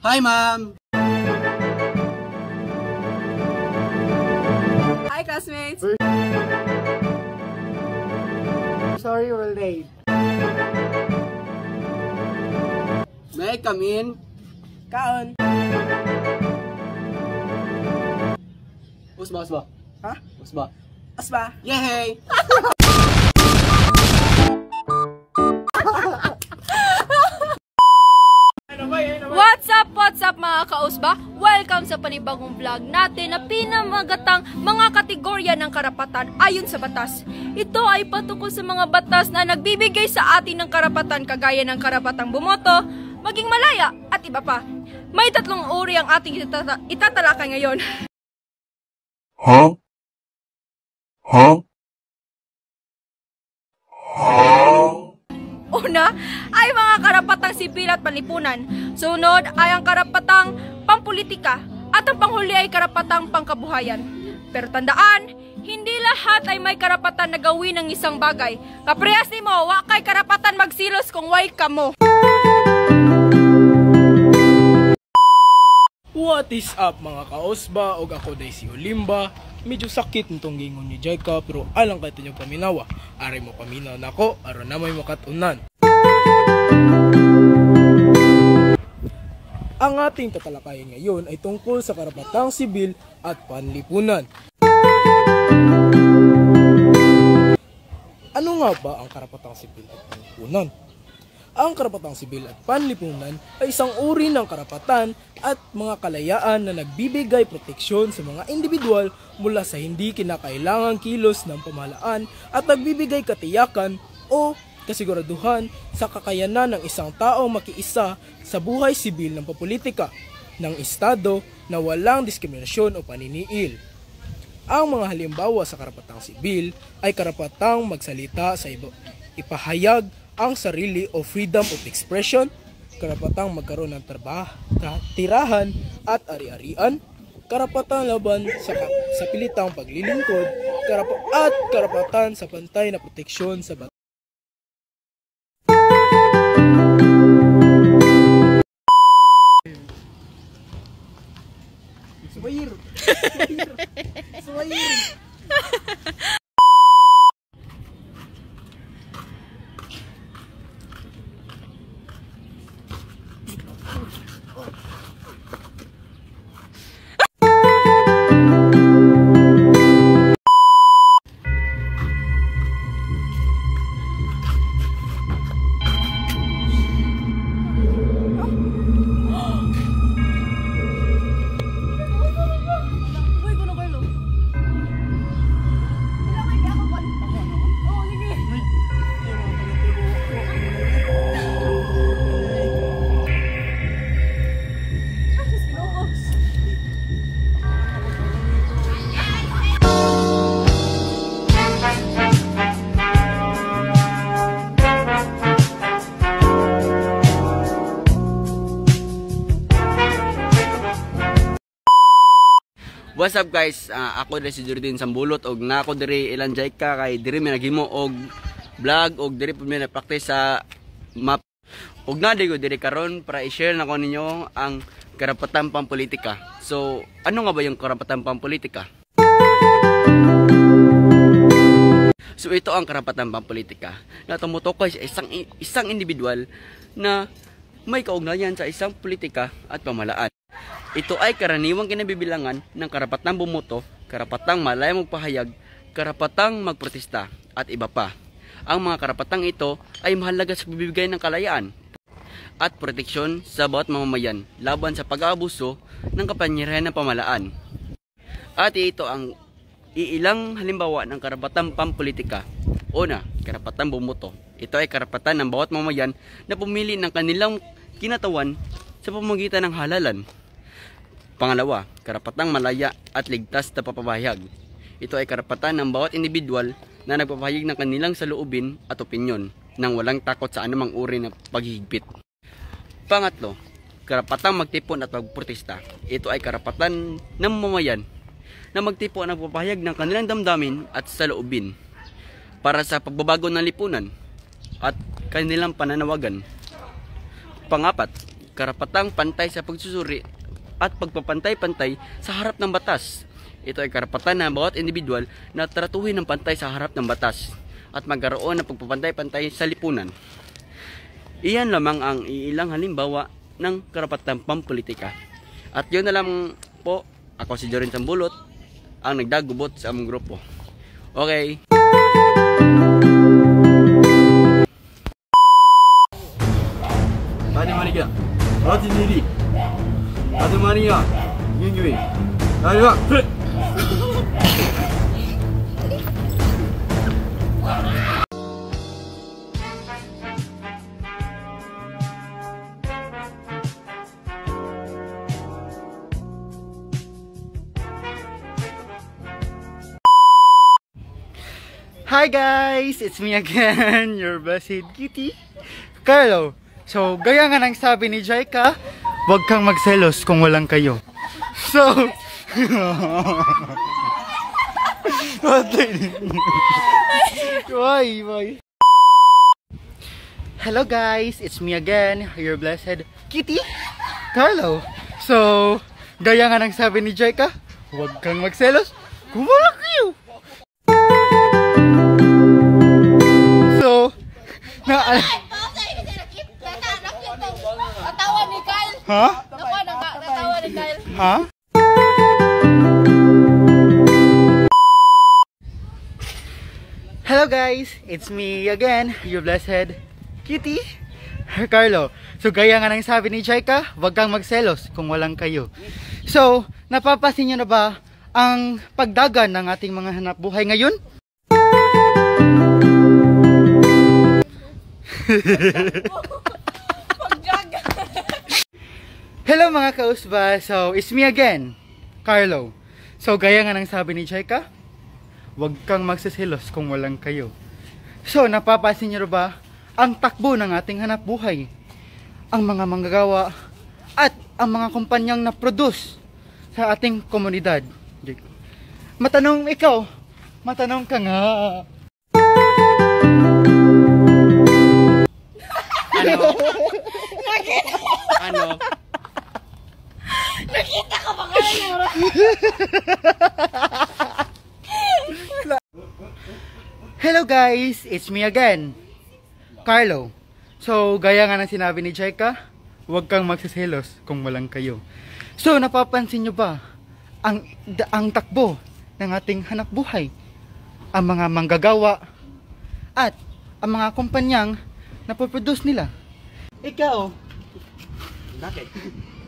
Hi, ma'am! Hi, classmates! Sorry, we're late. May I come in? Kaon! Usba. Ha? Usba. Asba? Yay! What's up mga kausba? Welcome sa panibagong vlog natin na pinamagatang mga kategorya ng karapatan ayon sa batas. Ito ay patungkol sa mga batas na nagbibigay sa atin ng karapatan kagaya ng karapatang bumoto, maging malaya at iba pa. May tatlong uri ang ating itatalakay ngayon. Una ay mga karapatang sibil at panlipunan. Sunod ay ang karapatang pampolitika. At ang panghuli ay karapatang pangkabuhayan. Pero tandaan, hindi lahat ay may karapatan na gawin ng isang bagay. Kaprehas ni mo, wa kay karapatan magsilos kung way ka mo. What is up mga kaosba? Og ako day si Olimba. Medyo sakit nitong gingon ni Jaika pero alang kay tanyo paminawa. Ari mo paminaw nako aron na may makatunan. Ang ating tatalakayin ngayon ay tungkol sa karapatang sibil at panlipunan. Ano nga ba ang karapatang sibil at panlipunan? Ang karapatang sibil at panlipunan ay isang uri ng karapatan at mga kalayaan na nagbibigay proteksyon sa mga individual mula sa hindi kinakailangang kilos ng pamahalaan at nagbibigay katiyakan o kasiguraduhan sa kakayanan ng isang taong makiisa sa buhay sibil ng papolitika ng estado na walang diskriminasyon o paniniil. Ang mga halimbawa sa karapatang sibil ay karapatang magsalita sa ipahayag ang sarili o freedom of expression, karapatang magkaroon ng tirahan at ari-arian, karapatang laban sa pilitang paglilingkod, at karapatan sa pantay na proteksyon sa batas. What's up guys? Ako diri si Jordan Sambulot og nako diri ilang Jaika kay diri mi naghimo og vlog og diri pud mi na-practice sa map. Og nadigo diri karon para i-share nako ninyo ang karapatan pampolitika. So, ano nga ba yung karapatan pampolitika? So, ito ang karapatan pampolitika na tumutukoy sa isang individual na may kaugnayan sa isang politika at pamahalaan. Ito ay karaniwang kinabibilangan ng karapatang bumoto, karapatang malaya magpahayag, karapatang magprotesta, at iba pa. Ang mga karapatang ito ay mahalaga sa pagbibigay ng kalayaan at proteksyon sa bawat mamamayan laban sa pag-aabuso ng kapangyarihan ng pamahalaan. At ito ang iilang halimbawa ng karapatang pampolitika. Una, karapatang bumoto. Ito ay karapatan ng bawat mamamayan na pumili ng kanilang kinatawan sa pamamagitan ng halalan. Pangalawa, karapatang malaya at ligtas na papahayag. Ito ay karapatan ng bawat individual na nagpapahayag ng kanilang saloobin at opinyon nang walang takot sa anumang uri ng paghihigpit. Pangatlo, karapatang magtipon at magprotesta. Ito ay karapatan ng mamamayan na magtipon at magpapahayag ng kanilang damdamin at saloobin para sa pagbabago ng lipunan at kanilang pananawagan. Pangapat, karapatang pantay sa pagsusuri at pagpapantay-pantay sa harap ng batas. Ito ay karapatan ng bawat individual na tratuhin ng pantay sa harap ng batas at magkaroon ng pagpapantay-pantay sa lipunan. Iyan lamang ang iilang halimbawa ng karapatang pampolitika. At yun na lang po, ako si Jorin Tambulot, ang nagdagubot sa among grupo. Okay. Maria, Ati Nili, Ati Maria, Yungyue, Ayo. Hi guys! It's me again, your blessed kitty, Carlo. So, gaya nga ng sabi ni Jaika, huwag kang magselos kung walang kayo. So, why? Hello guys! It's me again, your blessed kitty, Carlo. So, gaya nga ng sabi ni Jaika, huwag kang magselos kung walang kayo. So, Natawa ni Kyle. ha? Natawa ni Kyle. Ha? Hello guys, it's me again, your blessed kitty, Carlo. So gaya nga ng sabi ni Jaika, wag kang magselos kung walang kayo. So, napapansin nyo na ba ang pagdagan ng ating mga hanap buhay ngayon? Hello mga kausba, so it's me again, Carlo. So gaya nga ng sabi ni Jaika, huwag kang magsiselos kung walang kayo. So napapansin niyo ba ang takbo ng ating hanap buhay? Ang mga manggagawa at ang mga kumpanyang na-produce sa ating komunidad. Matanong ka nga. Ano? Nakita ka ba kayo? Hello guys, it's me again, Carlo. So, gaya nga ng sinabi ni Jaika, huwag kang magsiselos kung walang kayo. So, napapansin nyo ba ang takbo ng ating hanap buhay? Ang mga manggagawa at ang mga kumpanyang napoproduce nila. Ikaw, Bakit?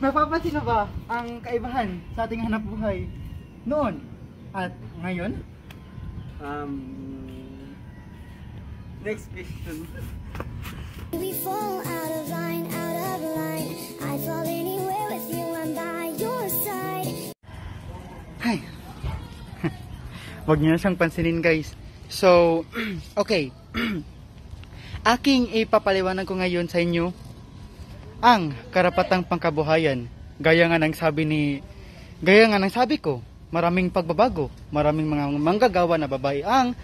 napapansin na ba ang kaibahan sa ating hanap buhay noon at ngayon? Next question. We fall out of line, I fall anywhere with you, I'm by your side. Ay. Wag niyo na siyang pansinin guys. So, okay. Aking ipapaliwanag ko ngayon sa inyo ang karapatang pangkabuhayan. Gaya nga ng sabi ko, maraming pagbabago, maraming mga manggagawa na babae ang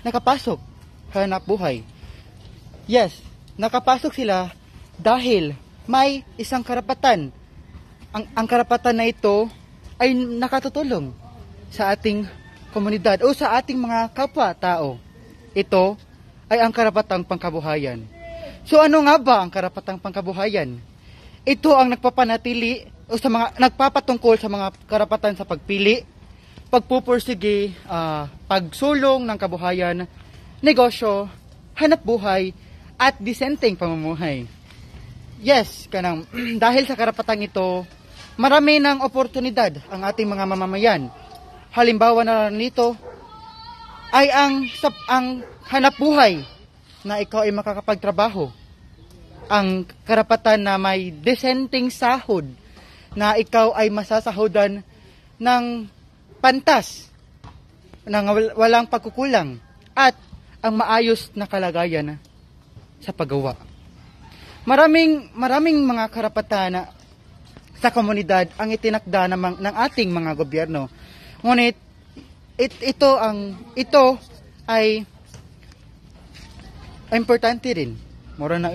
nakapasok sa hanap buhay. Yes, nakapasok sila dahil may isang karapatan. Ang karapatan na ito ay nakatutulong sa ating komunidad o sa ating mga kapwa-tao. Ito ay ang karapatang pangkabuhayan. So ano nga ba ang karapatang pangkabuhayan? Ito ang nagpapanatili o sa mga nagpapatungkol sa mga karapatan sa pagpili, pagpupursige, pagsulong ng kabuhayan, negosyo, hanap buhay, at disenteng pamumuhay. Yes, kanang dahil sa karapatang ito, marami ng oportunidad ang ating mga mamamayan. Halimbawa na nito ay ang hanap buhay na ikaw ay makakapagtrabaho. Ang karapatan na may disenteng sahod na ikaw ay masasahodan ng pantas, ng walang pagkukulang, at ang maayos na kalagayan sa paggawa. Maraming mga karapatan sa komunidad ang itinakda ng ating mga gobyerno. Ngunit ito ay importante rin. Mura na